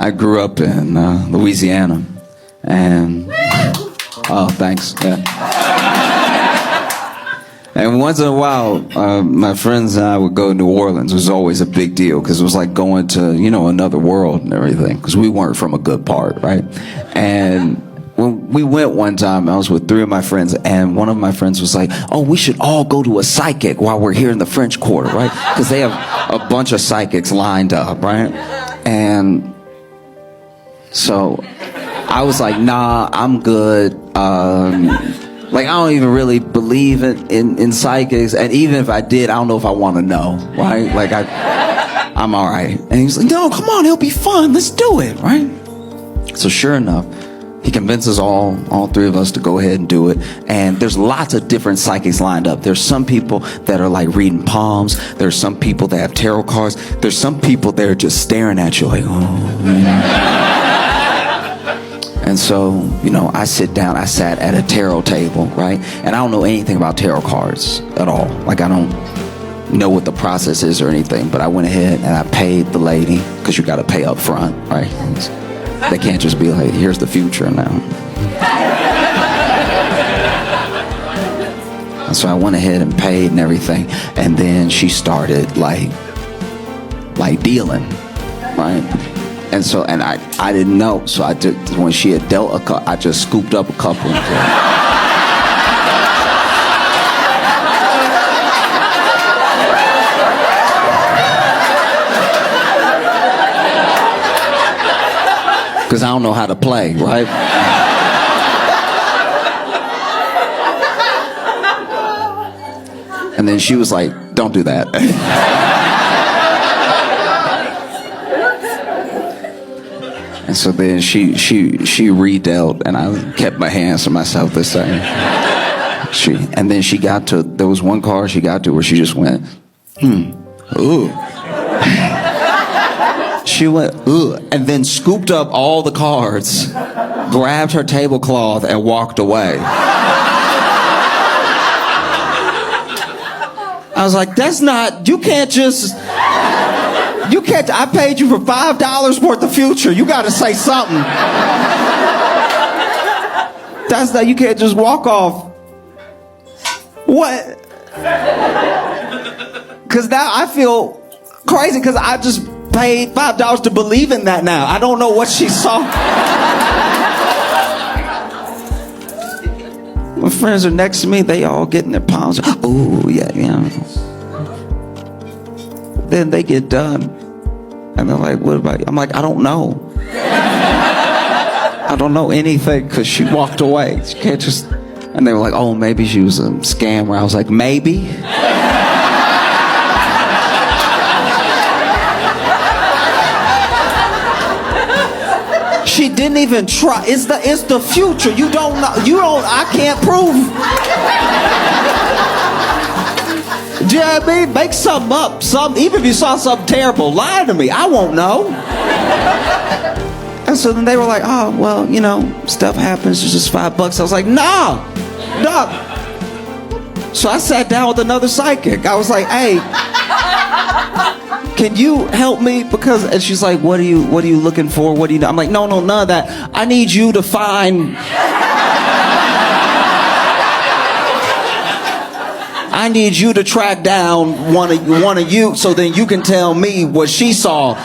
I grew up in Louisiana, and oh, thanks. Yeah. And once in a while, my friends and I would go to New Orleans. It was always a big deal because it was like going to, another world and everything, because we weren't from a good part, right? And when we went one time, I was with 3 of my friends, and one of my friends was like, oh, we should all go to a psychic while we're here in the French Quarter, right? Because they have a bunch of psychics lined up, right? And so I was like, nah, I'm good. Like, I don't even really believe in psychics. And even if I did, I don't know if I want to know, right? Like, I'm all right. And he was like, no, come on, it'll be fun. Let's do it, right? So sure enough, he convinces all 3 of us to go ahead and do it. And there's lots of different psychics lined up. There's some people that are like reading palms. There's some people that have tarot cards. There's some people that are just staring at you like, oh. And so, I sat at a tarot table, right? And I don't know anything about tarot cards at all. Like, I don't know what the process is or anything, but I went ahead and I paid the lady, because you got to pay up front, right? They can't just be like, here's the future now. And so I went ahead and paid and everything. And then she started like dealing, right? And so, and I didn't know. So I did, when she had dealt a couple, I just scooped up a couple. Because I don't know how to play, right? And then she was like, don't do that. And so then she redealt, and I kept my hands to myself this time. And then there was one card she got to where she just went, ooh. She went, ooh, and then scooped up all the cards, grabbed her tablecloth, and walked away. I was like, I paid you for $5 worth of future. You got to say something. You can't just walk off. What? Because now I feel crazy because I just paid $5 to believe in that now. I don't know what she saw. My friends are next to me. They all getting their palms. Oh, yeah. Then they get done. And they're like, what about you? I'm like, I don't know. I don't know anything because she walked away. She can't just... And they were like, oh, maybe she was a scammer. I was like, maybe? She didn't even try. It's the future. You don't know. I can't prove. Do you know what I mean? Make something up. Even if you saw something terrible, lie to me. I won't know. And so then they were like, oh, well, stuff happens. It's just $5. I was like, no. So I sat down with another psychic. I was like, hey, can you help me? And she's like, what are you looking for? What do you know? I'm like, no, none of that. I need you to find... I need you to track down one of you so then you can tell me what she saw.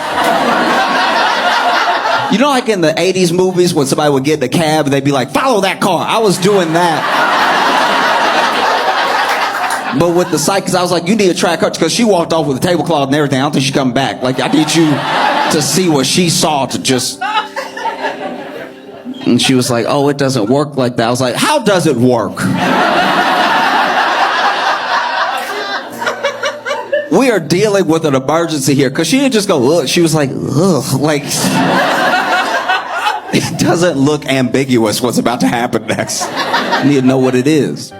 Like in the 80s movies when somebody would get in a cab and they'd be like, follow that car. I was doing that. But with the psychics, I was like, you need to track her because she walked off with a tablecloth and everything. I don't think she's coming back. Like, I need you to see what she saw to just... And she was like, oh, it doesn't work like that. I was like, how does it work? We are dealing with an emergency here. Because she didn't just go, ugh. She was like, ugh. Like, it doesn't look ambiguous what's about to happen next. You need to know what it is.